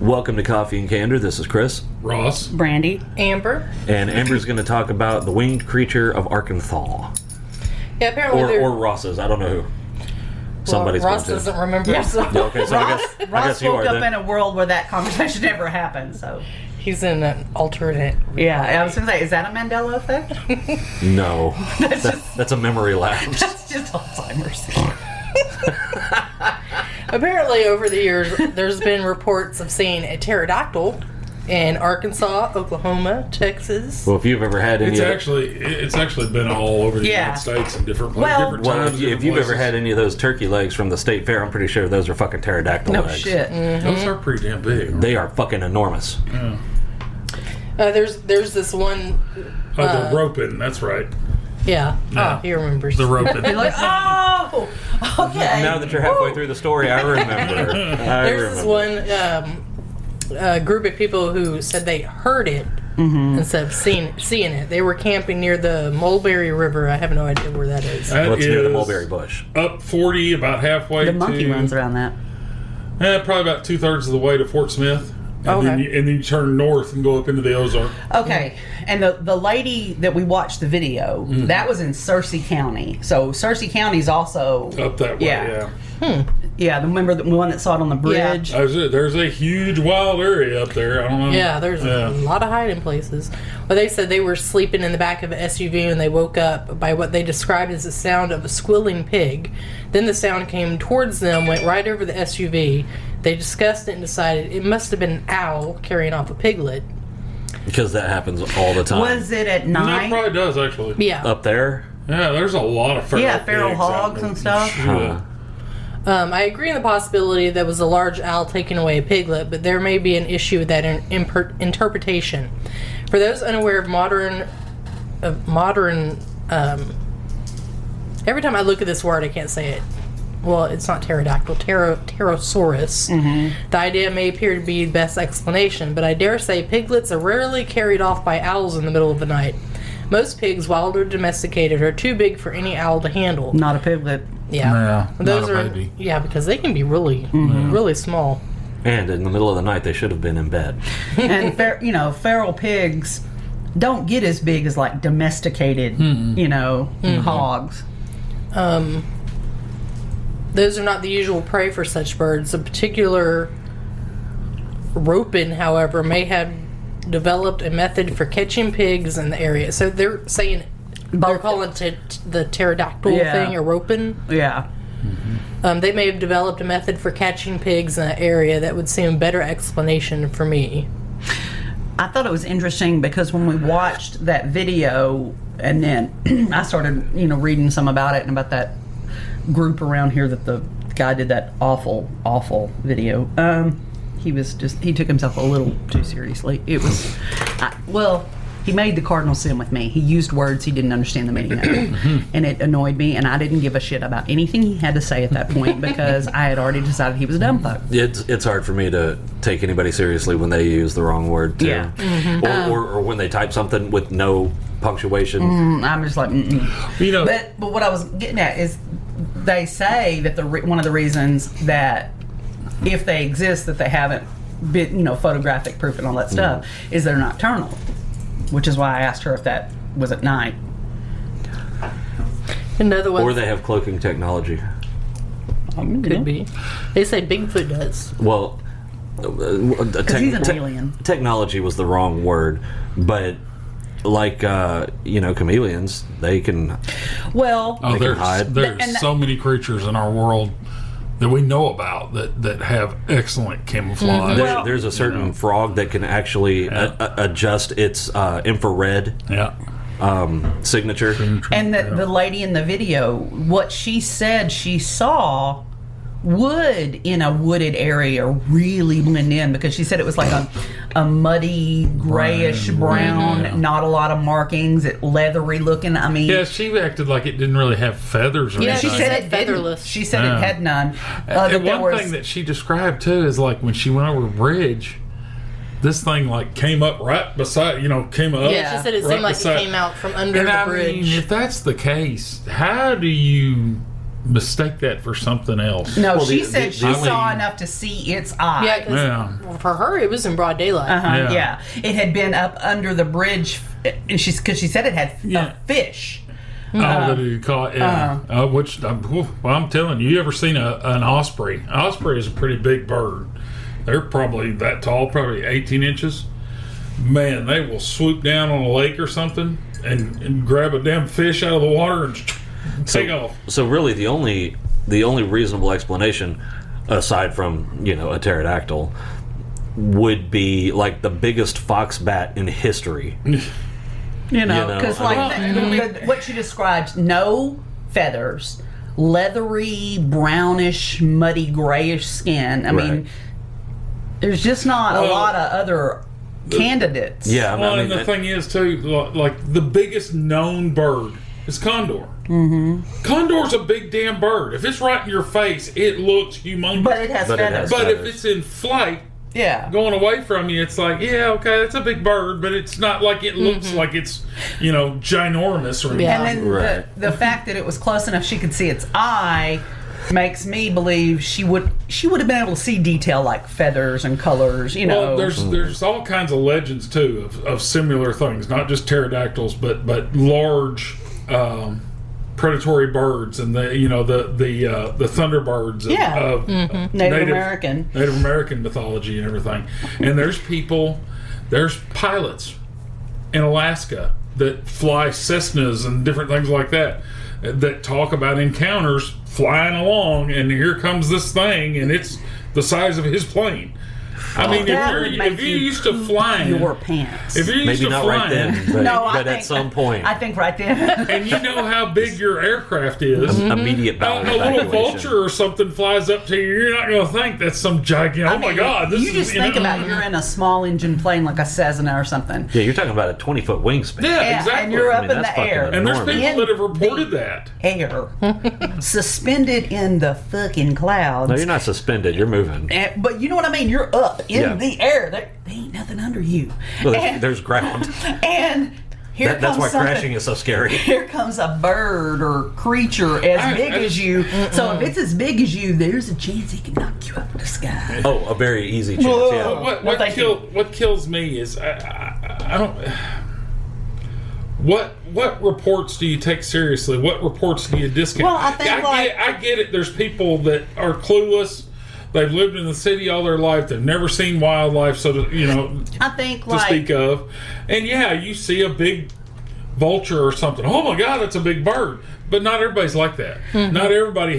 Welcome to Coffee and Candor. This is Chris. Ross. Brandy. Amber. And Amber's going to talk about the winged creature of Arkansas. Yeah, apparently or Ross's. I don't know who. Somebody's Ross going to. doesn't remember. Yeah. So. Okay, so I guess you woke are up then. in a world where that conversation never happened, so. He's in an alternate. Yeah, I was going to say, is that a Mandela effect? No. That's a memory lapse. That's just Alzheimer's. Apparently, over the years, there's been reports of seeing a pterodactyl in Arkansas, Oklahoma, Texas. Well, if you've ever had any It's actually been all over the Yeah. United States and different places. Well- different Well, times, if different you've ever places. had any of those turkey legs from the state fair, I'm pretty sure those are fucking pterodactyl No legs. shit. Those are pretty damn big. They are fucking enormous. There's this one. The roping, that's right. Yeah. Yeah. Oh, he remembers. The roping. You're like, oh! Okay. Now that you're halfway through the story, I remember. There's this one group of people who said they heard it instead of seeing it. They were camping near the Mulberry River. I have no idea where that is. That What's near the is mulberry bush? Up 40, about halfway The monkey to... runs around that. Probably about 2/3 of the way to Fort Smith. And, Okay. then you turn north and go up into the Ozark. Okay, and the lady that we watched the video, that was in Searcy County. So Searcy County's also... Up that way, yeah. Yeah, remember the one that saw it on the bridge? There's a huge wild area up there. I don't know. Yeah, there's a lot of hiding places. Well, they said they were sleeping in the back of an SUV and they woke up by what they described as the sound of a squealing pig. Then the sound came towards them, went right over the SUV. They discussed it and decided it must have been an owl carrying off a piglet. Because that happens all the time. Was it at And that night? probably does, actually. Yeah. Up there? Yeah, there's a lot of feral Feral pigs hogs out and there. stuff. Yeah. I agree in the possibility that was a large owl taking away a piglet, but there may be an issue with that interpretation. For those unaware of modern, every time I look at this word, I can't say it. Well, it's not pterodactyl, pterosaurus. The idea may appear to be the best explanation, but I dare say piglets are rarely carried off by owls in the middle of the night. Most pigs, wild or domesticated, are too big for any owl to handle. Not a piglet. Yeah, Yeah, those not a are baby. yeah because they can be really, really small. And in the middle of the night, they should have been in bed. And feral pigs don't get as big as like domesticated, hogs. Those are not the usual prey for such birds. A particular ropin, however, may have developed a method for catching pigs in the area. So they're saying they're calling it the pterodactyl thing or ropin. Yeah. They may have developed a method for catching pigs in that area that would seem a better explanation for me. I thought it was interesting because when we watched that video and then I started, reading some about it and about that group around here that the guy did that awful video. He took himself a little too seriously. It was, he made the cardinal sin with me. He used words he didn't understand the meaning of. And it annoyed me, and I didn't give a shit about anything he had to say at that point because I had already decided he was a dumb fuck. It's hard for me to take anybody seriously when they use the wrong word, too. Yeah. Or when they type something with no punctuation. I'm just like, But what I was getting at is they say that one of the reasons that if they exist, that they haven't been, photographic proof and all that stuff, is they're nocturnal. Which is why I asked her if that was at night. Another one. Or they have cloaking technology. Could be. They say Bigfoot does. Well, Because he's an alien. Technology was the wrong word, but like chameleons, they can. Well, They can hide. There's so many creatures in our world that we know about that have excellent camouflage. There's a certain frog that can actually adjust its infrared signature. and the lady in the video, what she said she saw would in a wooded area really blend in because she said it was like a muddy grayish brown, not a lot of markings, leathery looking. I mean, Yeah, she acted like it didn't really have feathers or Yeah, anything. she said it featherless. didn't. She said it had none. And one thing that she described too is like when she went over the bridge, this thing like came up right beside, came up. Yeah. She said it right seemed like beside- it came out from under And the I bridge. mean, if that's the case, how do you mistake that for something else. No, Well, she the- said the she only- saw enough to see its eye. Yeah, 'cause Yeah. for her, it was in broad daylight. Yeah. It had been up under the bridge, and because she said it had a fish. Oh, that you caught, yeah. I'm telling you, ever seen an osprey? An osprey is a pretty big bird. They're probably that tall, probably 18 inches. Man, they will swoop down on a lake or something and grab a damn fish out of the water and take off. So really, the only reasonable explanation, aside from a pterodactyl, would be like the biggest fox bat in history. Because I like what you described, no feathers, leathery, brownish, muddy, grayish skin. I mean, there's just not a lot of other candidates. Yeah, Well, and the thing is too, like the biggest known bird is condor. Mm-hmm. Condor's a big damn bird. If it's right in your face, it looks humongous. But it has feathers. But if it's in flight, going away from you, it's like, yeah, okay, that's a big bird, but it's not like it looks like it's, ginormous or anything. Yeah. And then the fact that it was close enough she could see its eye makes me believe she would have been able to see detail like feathers and colors. Well, there's all kinds of legends too of similar things, not just pterodactyls, but large predatory birds and the thunderbirds of Native American mythology and everything. And there's pilots in Alaska that fly Cessnas and different things like that talk about encounters flying along, and here comes this thing, and it's the size of his plane. I mean, if you're used to flying your pants, if you're used maybe to not flying, right then, but, No, but at some point, I think right then. and you know how big your aircraft is, immediate a bowel little evacuation. vulture or something flies up to you, you're not going to think that's some gigantic. Oh my God! This you is, just think about you're in a small engine plane like a Cessna or something. Yeah, you're talking about a 20-foot wingspan. Yeah, exactly. And you're up I mean, in that's the fucking air. and there's enormous. people that have reported that. Air suspended in the fucking clouds. No, you're not suspended. You're moving. But you know what I mean? You're up in Yeah. the air. There ain't nothing under you. Well, And- there's ground. And here That's comes why something- crashing is so scary. Here comes a bird or creature as big as you. So if it's as big as you, there's a chance it can knock you up in the sky. Oh, a very easy chance. Whoa. Yeah. What kills me is I don't. What reports do you take seriously? What reports do you discount? Well, I think I get it. There's people that are clueless. They've lived in the city all their life. They've never seen wildlife, so I think to speak of. And yeah, you see a big vulture or something. Oh my God, that's a big bird. But not everybody's like that. Not everybody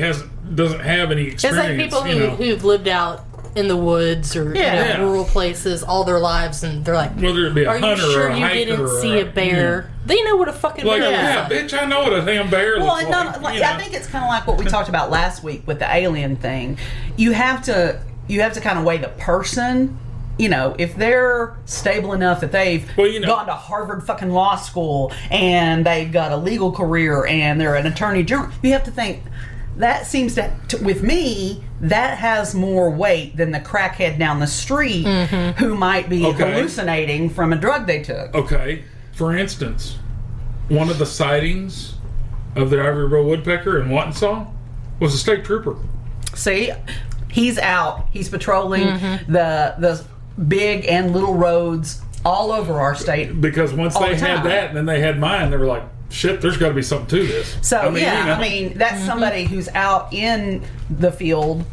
doesn't have any It's experience. like people who've lived out in the woods or Yeah. rural places all their lives, and they're like, whether it be a "Are you hunter sure or a you hiker didn't or see a bear?" They know what a fucking Like, bear yeah, looks like. bitch, I know what a damn bear Well, looks and like. I think it's kind of like what we talked about last week with the alien thing. You have to kind of weigh the person. If they're stable enough that they've gone to Harvard fucking law school and they've got a legal career and they're an attorney general, you have to think that seems to with me, that has more weight than the crackhead down the street who might be hallucinating from a drug they took. Okay, for instance, one of the sightings of the ivory bill woodpecker in Wattensall was a state trooper. See, he's out. He's patrolling the big and little roads all over our state. Because once they the had time. that and then they had mine, they were like, shit, there's got to be something to this. So that's somebody who's out in the field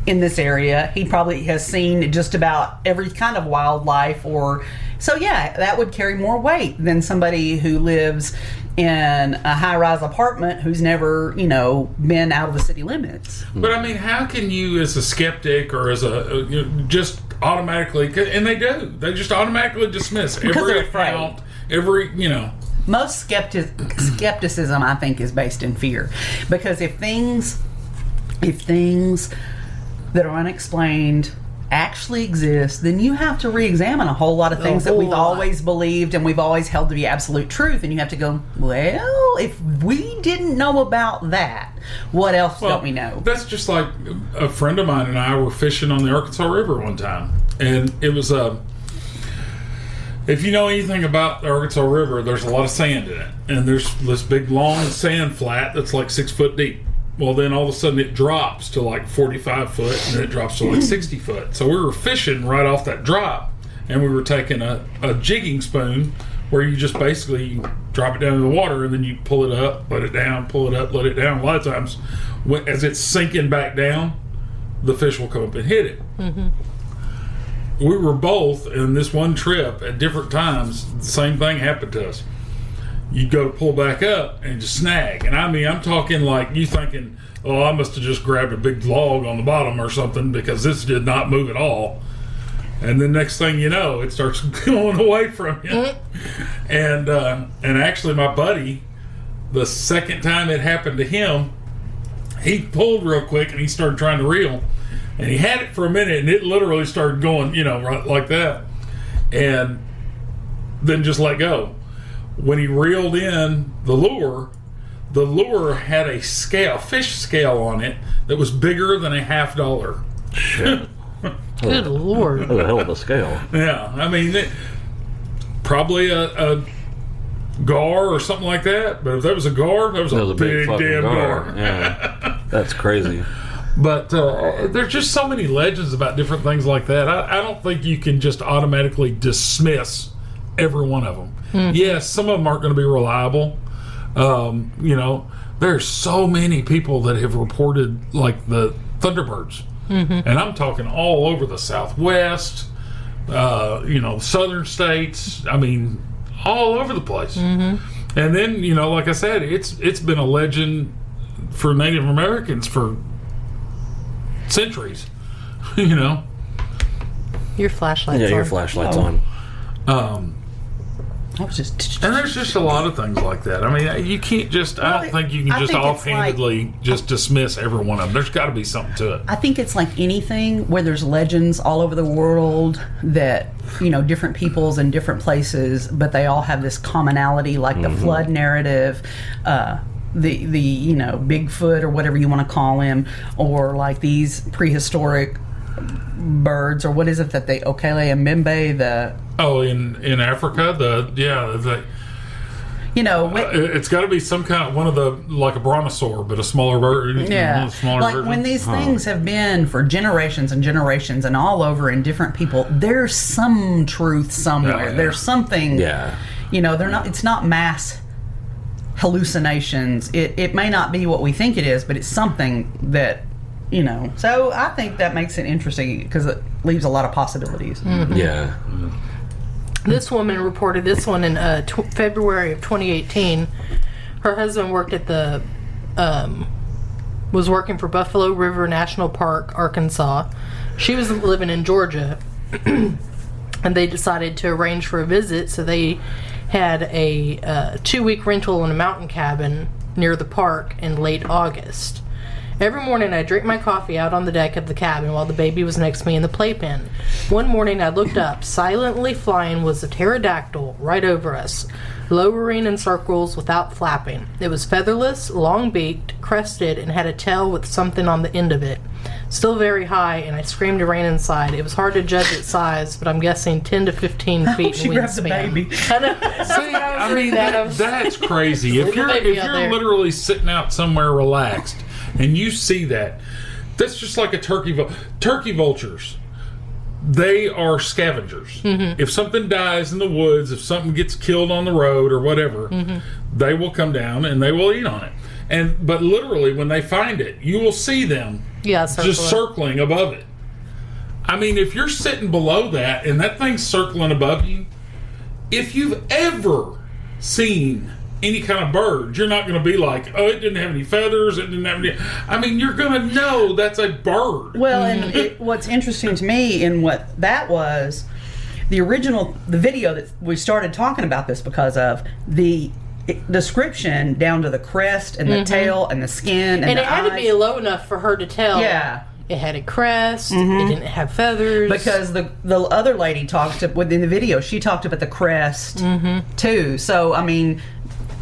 in this area. He probably has seen just about every kind of wildlife, that would carry more weight than somebody who lives in a high-rise apartment who's never, been out of the city limits. But I mean, how can you, as a skeptic or as just automatically, and they just automatically dismiss Because every they're afraid. account, Most skepticism, I think, is based in fear, because if things that are unexplained actually exist, then you have to re-examine a whole lot of things that we've always believed and we've always held to be absolute truth, and you have to go, well, if we didn't know about that, what else don't we know? That's just like a friend of mine and I were fishing on the Arkansas River one time, and it was if you know anything about the Arkansas River, there's a lot of sand in it, and there's this big long sand flat that's like 6 foot deep. Well, then all of a sudden it drops to like 45 foot, and then it drops to like 60 foot. So we were fishing right off that drop, and we were taking a jigging spoon where you just basically drop it down in the water, and then you pull it up, let it down, pull it up, let it down. A lot of times, as it's sinking back down, the fish will come up and hit it. Mm-hmm. We were both in this one trip at different times. The same thing happened to us. You go to pull back up and just snag. And I mean, I'm talking like you thinking, oh, I must have just grabbed a big log on the bottom or something, because this did not move at all. And then next thing you know, it starts going away from you. Mm-hmm. And actually my buddy, the second time it happened to him, he pulled real quick and he started trying to reel. And he had it for a minute, and it literally started going, right like that. And then just let go. When he reeled in the lure had a fish scale on it that was bigger than $50. Shit. Good Lord. That's a hell of a scale. Yeah, I mean, probably a gar or something like that. But if that was a gar, that was a big fucking damn gar. Yeah, that's crazy. But there's just so many legends about different things like that. I don't think you can just automatically dismiss every one of them. Mm-hmm. Yes, some of them aren't going to be reliable. There's so many people that have reported like the Thunderbirds. Mm-hmm. And I'm talking all over the Southwest, southern states. I mean, all over the place. Mm-hmm. And then, like I said, it's been a legend for Native Americans for centuries. Your flashlight's on. Yeah, your flashlight's on. I was just. And there's just a lot of things like that. I mean, you can't just. I don't think you can just offhandedly just dismiss every one of them. There's got to be something to it. I think it's like anything where there's legends all over the world that different peoples in different places, but they all have this commonality, like the flood narrative, the Bigfoot or whatever you want to call him, or like these prehistoric birds, or what is it that they Okele and Mbembe, in Africa, it's got to be some kind of one of the, like a brontosaur, but a smaller bird. Yeah, smaller like version. when these things have been for generations and generations and all over in different people, there's some truth somewhere. Yeah. There's something. Yeah. They're not. It's not mass hallucinations. It may not be what we think it is, but it's something that. So I think that makes it interesting because it leaves a lot of possibilities. Mm-hmm. Yeah. This woman reported this one in February of 2018. Her husband worked at was working for Buffalo River National Park, Arkansas. She was living in Georgia, and they decided to arrange for a visit. So they had a 2-week rental in a mountain cabin near the park in late August. Every morning I drink my coffee out on the deck of the cabin while the baby was next to me in the playpen. One morning I looked up. Silently flying was a pterodactyl right over us, lowering in circles without flapping. It was featherless, long-beaked, crested, and had a tail with something on the end of it. Still very high, and I screamed to ran inside. It was hard to judge its size, but I'm guessing 10 to 15 feet she in grabbed the wingspan. baby. I know. See, that's crazy. If you're literally sitting out somewhere relaxed and you see that's just like a turkey vultures. They are scavengers. Mm-hmm. If something dies in the woods, if something gets killed on the road or whatever, they will come down and they will eat on it. But literally, when they find it, you will see them just circling above it. I mean, if you're sitting below that and that thing's circling above you, if you've ever seen any kind of bird, you're not going to be like, oh, it didn't have any feathers, it didn't have any. I mean, you're going to know that's a bird. Well, and what's interesting to me in what that was, the video that we started talking about this because of the description down to the crest and the tail and the skin and the it had eyes. to be low enough for her to tell. Yeah. It had a crest. It didn't have feathers. Because the other lady within the video, she talked about the crest too. So, I mean,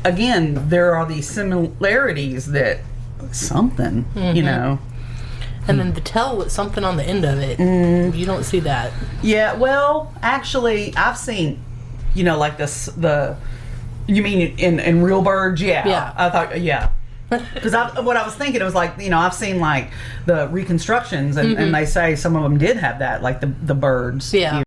again, there are these similarities that something, And then the tail with something on the end of it. You don't see that. Yeah, well, actually, I've seen, like you mean in real birds? Yeah. Yeah. I thought, yeah. Because what I was thinking, it was like, I've seen like the reconstructions, and they say some of them did have that, like the birds. Yeah.